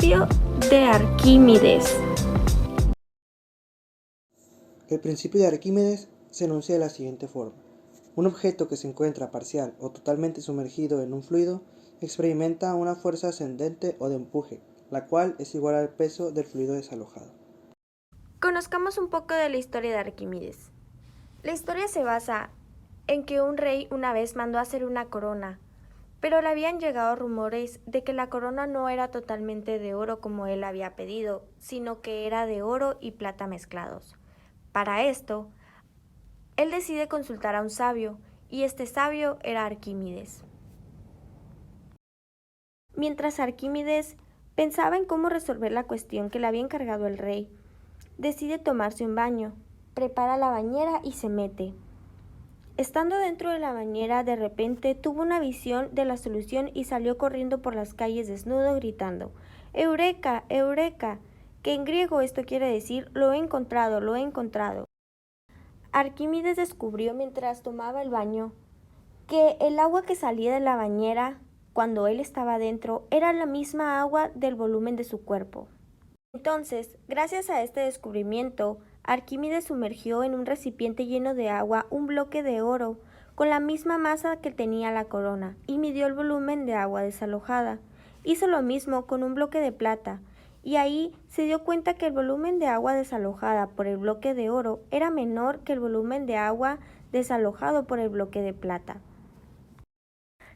Principio de Arquímedes. El principio de Arquímedes se enuncia de la siguiente forma. Un objeto que se encuentra parcial o totalmente sumergido en un fluido experimenta una fuerza ascendente o de empuje, la cual es igual al peso del fluido desalojado. Conozcamos un poco de la historia de Arquímedes. La historia se basa en que un rey una vez mandó a hacer una corona, pero le habían llegado rumores de que la corona no era totalmente de oro como él había pedido, sino que era de oro y plata mezclados. Para esto, él decide consultar a un sabio, y este sabio era Arquímedes. Mientras Arquímedes pensaba en cómo resolver la cuestión que le había encargado el rey, decide tomarse un baño, prepara la bañera y se mete. Estando dentro de la bañera, de repente tuvo una visión de la solución y salió corriendo por las calles desnudo gritando ¡Eureka! ¡Eureka! Que en griego esto quiere decir lo he encontrado, lo he encontrado. Arquímedes descubrió mientras tomaba el baño que el agua que salía de la bañera cuando él estaba dentro era la misma agua del volumen de su cuerpo. Entonces, gracias a este descubrimiento, Arquímedes sumergió en un recipiente lleno de agua un bloque de oro con la misma masa que tenía la corona y midió el volumen de agua desalojada. Hizo lo mismo con un bloque de plata y ahí se dio cuenta que el volumen de agua desalojada por el bloque de oro era menor que el volumen de agua desalojado por el bloque de plata.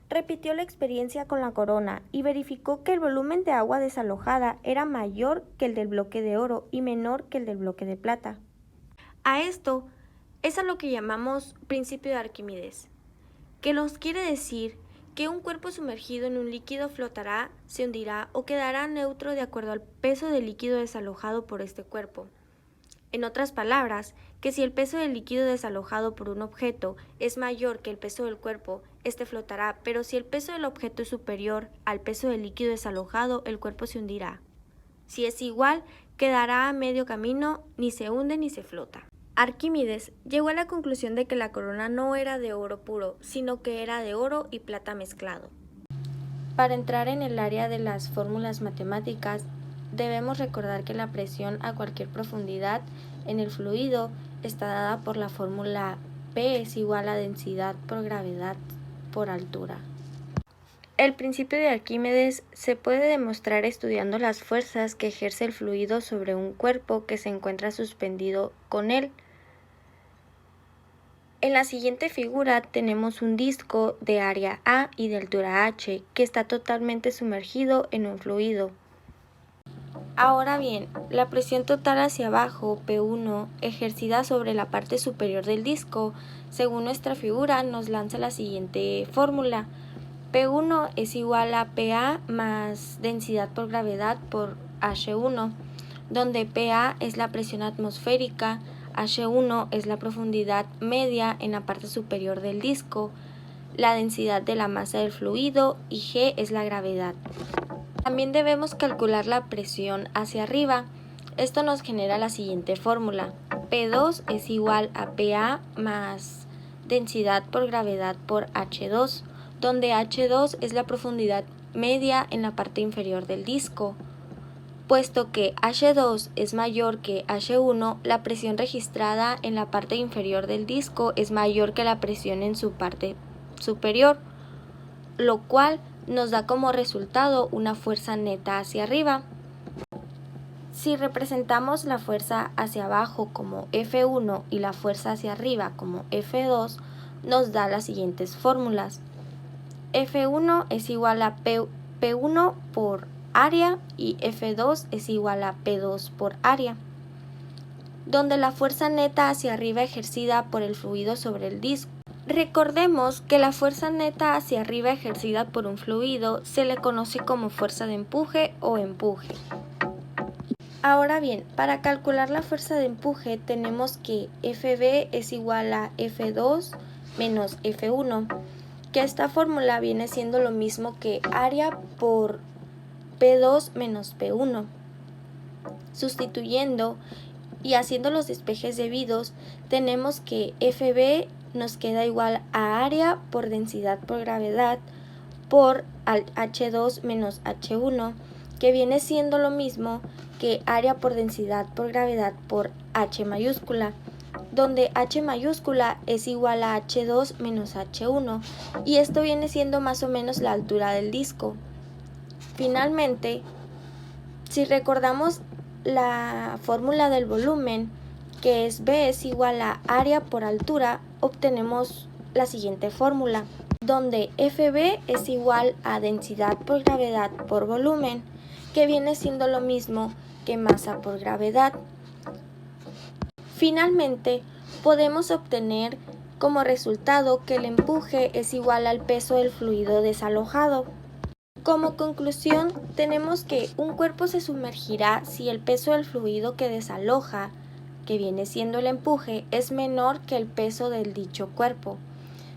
Repitió la experiencia con la corona y verificó que el volumen de agua desalojada era mayor que el del bloque de oro y menor que el del bloque de plata. A esto es a lo que llamamos principio de Arquímedes, que nos quiere decir que un cuerpo sumergido en un líquido flotará, se hundirá o quedará neutro de acuerdo al peso del líquido desalojado por este cuerpo. En otras palabras, que si el peso del líquido desalojado por un objeto es mayor que el peso del cuerpo, este flotará, pero si el peso del objeto es superior al peso del líquido desalojado, el cuerpo se hundirá. Si es igual, quedará a medio camino, ni se hunde ni se flota. Arquímedes llegó a la conclusión de que la corona no era de oro puro, sino que era de oro y plata mezclado. Para entrar en el área de las fórmulas matemáticas, debemos recordar que la presión a cualquier profundidad en el fluido está dada por la fórmula P es igual a densidad por gravedad por altura. El principio de Arquímedes se puede demostrar estudiando las fuerzas que ejerce el fluido sobre un cuerpo que se encuentra suspendido con él. En la siguiente figura tenemos un disco de área A y de altura h que está totalmente sumergido en un fluido. Ahora bien, la presión total hacia abajo, P1, ejercida sobre la parte superior del disco, según nuestra figura, nos lanza la siguiente fórmula. P1 es igual a PA más densidad por gravedad por H1, donde PA es la presión atmosférica, H1 es la profundidad media en la parte superior del disco, la densidad de la masa del fluido y G es la gravedad. También debemos calcular la presión hacia arriba. Esto nos genera la siguiente fórmula. P2 es igual a PA más densidad por gravedad por H2, donde H2 es la profundidad media en la parte inferior del disco. Puesto que H2 es mayor que H1, la presión registrada en la parte inferior del disco es mayor que la presión en su parte superior, lo cual nos da como resultado una fuerza neta hacia arriba. Si representamos la fuerza hacia abajo como F1 y la fuerza hacia arriba como F2, nos da las siguientes fórmulas. F1 es igual a P1 por área y F2 es igual a P2 por área, donde la fuerza neta hacia arriba ejercida por el fluido sobre el disco. Recordemos que la fuerza neta hacia arriba ejercida por un fluido se le conoce como fuerza de empuje o empuje. Ahora bien, para calcular la fuerza de empuje tenemos que Fb es igual a F2 menos F1, que esta fórmula viene siendo lo mismo que área por P2 menos P1. Sustituyendo y haciendo los despejes debidos, tenemos que Fb nos queda igual a área por densidad por gravedad por H2 menos H1, que viene siendo lo mismo que área por densidad por gravedad por H mayúscula, donde H mayúscula es igual a H2 menos H1, y esto viene siendo más o menos la altura del disco. Finalmente, si recordamos la fórmula del volumen, que es B es igual a área por altura, obtenemos la siguiente fórmula, donde FB es igual a densidad por gravedad por volumen, que viene siendo lo mismo que masa por gravedad. Finalmente, podemos obtener como resultado que el empuje es igual al peso del fluido desalojado. Como conclusión, tenemos que un cuerpo se sumergirá si el peso del fluido que desaloja, que viene siendo el empuje, es menor que el peso del dicho cuerpo.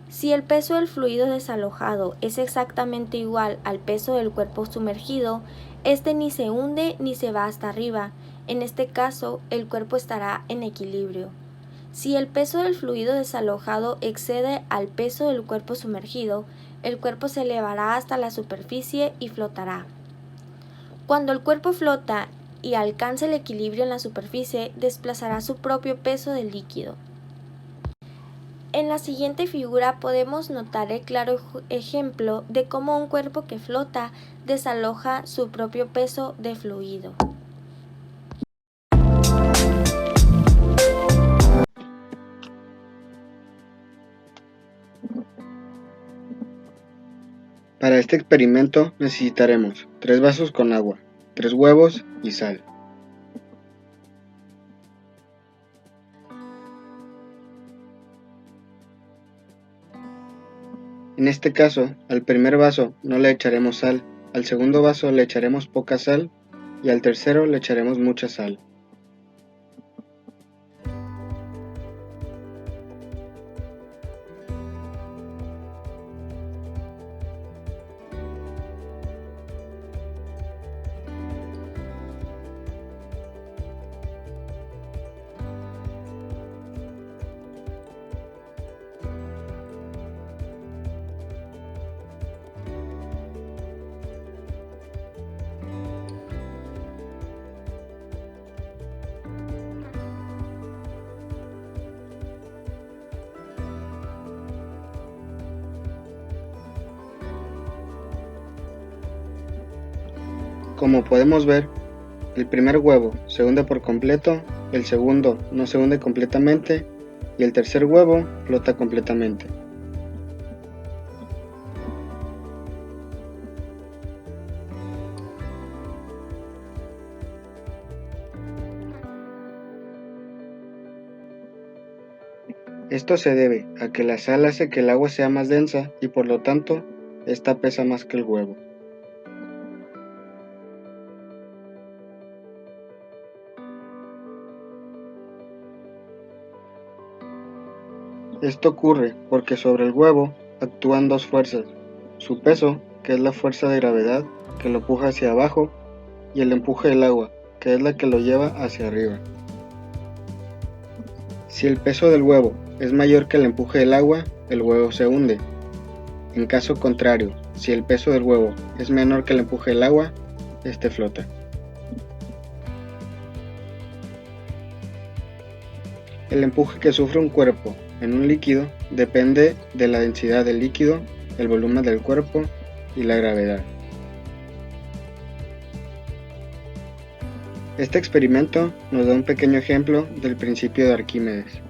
Si el peso del fluido desalojado es exactamente igual al peso del cuerpo sumergido, este ni se hunde ni se va hasta arriba. En este caso, el cuerpo estará en equilibrio. Si el peso del fluido desalojado excede al peso del cuerpo sumergido, el cuerpo se elevará hasta la superficie y flotará. Cuando el cuerpo flota y alcance el equilibrio en la superficie, desplazará su propio peso del líquido. En la siguiente figura podemos notar el claro ejemplo de cómo un cuerpo que flota desaloja su propio peso de fluido. Para este experimento necesitaremos 3 vasos con agua, 3 huevos y sal. En este caso, al primer vaso no le echaremos sal, al segundo vaso le echaremos poca sal y al tercero le echaremos mucha sal. Como podemos ver, el primer huevo se hunde por completo, el segundo no se hunde completamente y el tercer huevo flota completamente. Esto se debe a que la sal hace que el agua sea más densa y por lo tanto, esta pesa más que el huevo. Esto ocurre porque sobre el huevo actúan dos fuerzas, su peso, que es la fuerza de gravedad que lo empuja hacia abajo, y el empuje del agua, que es la que lo lleva hacia arriba. Si el peso del huevo es mayor que el empuje del agua, el huevo se hunde. En caso contrario, si el peso del huevo es menor que el empuje del agua, este flota. El empuje que sufre un cuerpo en un líquido depende de la densidad del líquido, el volumen del cuerpo y la gravedad. Este experimento nos da un pequeño ejemplo del principio de Arquímedes.